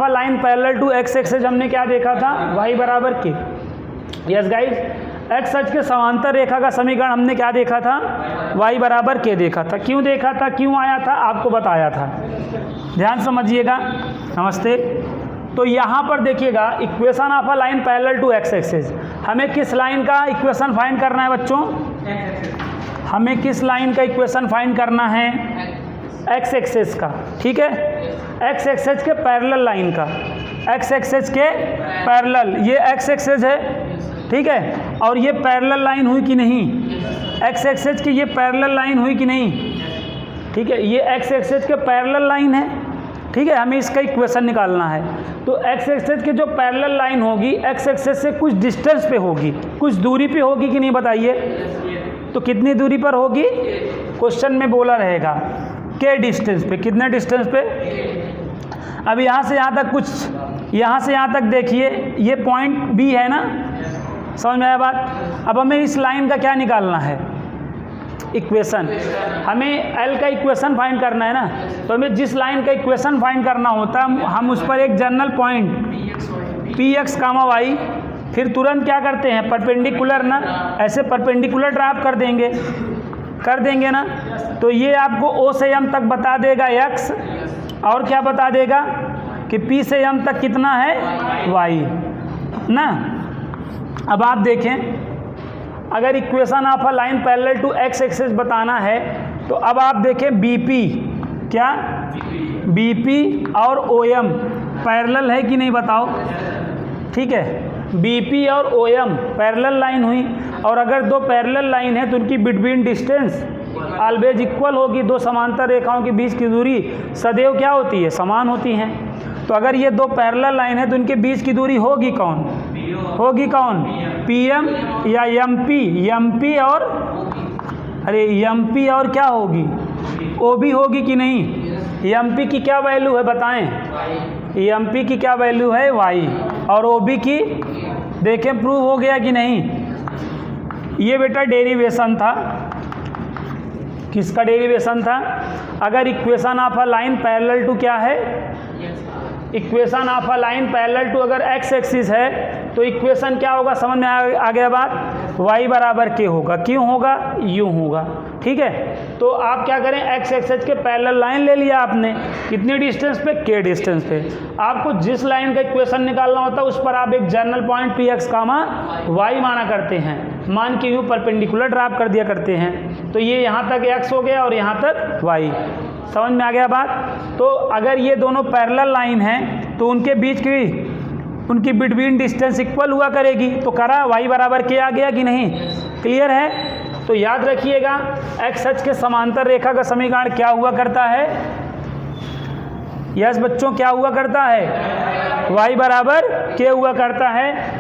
Line parallel to x axis हमने क्या देखा था, y बराबर के। यस गाइस, एक्स अक्ष के समांतर रेखा का समीकरण हमने क्या देखा था, y बराबर के देखा था। क्यों देखा था, क्यों आया था, आपको बताया था, ध्यान समझिएगा। नमस्ते। तो यहाँ पर देखिएगा equation of a line parallel to x axis, हमें किस लाइन का इक्वेशन फाइंड करना है बच्चों, हमें किस लाइन का इक्वेशन फाइंड करना है, एक्स एक्सिस का, ठीक है, एक्स एक्सिस के पैरेलल लाइन का, एक्स एक्सिस के पैरेलल, ये एक्स एक्सिस है, ठीक है, और ये पैरेलल लाइन हुई कि नहीं, एक्स एक्सिस की ये पैरेलल लाइन हुई कि नहीं, ठीक है, ये एक्स एक्सिस के पैरेलल लाइन है, ठीक है, हमें इसका इक्वेशन निकालना है। तो एक्स एक्सिस की जो पैरेलल लाइन होगी एक्स एक्सिस से कुछ डिस्टेंस पे होगी, कुछ दूरी पे होगी कि नहीं बताइए, तो कितनी दूरी पर होगी, क्वेश्चन में बोला रहेगा के डिस्टेंस पे, कितने डिस्टेंस पे। अब यहाँ से यहाँ तक कुछ, यहाँ से यहाँ तक देखिए ये पॉइंट बी है ना, समझ में आया बात। अब हमें इस लाइन का क्या निकालना है, इक्वेशन, हमें एल का इक्वेशन फाइंड करना है ना, तो हमें जिस लाइन का इक्वेशन फाइंड करना होता है हम उस पर एक general point P x comma y, फिर तुरंत क्या करते हैं, परपेंडिकुलर ना, ऐसे परपेंडिकुलर ड्राप कर देंगे ना, तो ये आपको ओ से एम तक बता देगा x, और क्या बता देगा कि p से m तक कितना है y ना। अब आप देखें, अगर equation of a line parallel to x axis बताना है तो अब आप देखें BP, क्या BP और OM पैरेलल है कि नहीं बताओ, ठीक है, BP और OM पैरेलल लाइन हुई, और अगर दो पैरेलल लाइन है तो उनकी बिटवीन डिस्टेंस ऑलवेज इक्वल होगी, दो समांतर रेखाओं के बीच की दूरी सदैव क्या होती है, समान होती हैं। तो अगर ये दो पैरेलल लाइन है तो उनके बीच की दूरी होगी कौन, PM या MP और MP और क्या होगी, OB होगी कि नहीं, MP की क्या वैल्यू है बताएं, MP की क्या वैल्यू है y, और OB की देखें प्रूव हो गया कि नहीं। ये बेटा डेरिवेशन था, किसका डेरिवेशन था, अगर equation of a line parallel to क्या है, equation of a line parallel to अगर एक्स एक्सिस है तो इक्वेशन क्या होगा, समझ में आ गया बात, y बराबर के होगा, क्यों होगा, यूँ होगा, ठीक है। तो आप क्या करें, एक्स एक्सिस के पैरेलल लाइन ले लिया आपने, कितनी डिस्टेंस पे, के डिस्टेंस पे। आपको जिस लाइन का इक्वेशन निकालना होता है उस पर आप एक general point P x comma y माना करते हैं, मान के यूँ परपेंडिकुलर ड्राप कर दिया करते हैं, तो ये यहाँ तक x हो गया और यहाँ तक y, समझ में आ गया बात। तो अगर ये दोनों पैरेलल लाइन हैं तो उनके बीच की, उनकी बिटवीन डिस्टेंस इक्वल हुआ करेगी, तो करा y बराबर के आ गया कि नहीं, क्लियर है। तो याद रखिएगा एक्स अक्ष के समांतर रेखा का समीकरण क्या हुआ करता है, यस बच्चों क्या हुआ करता है, y बराबर के हुआ करता है।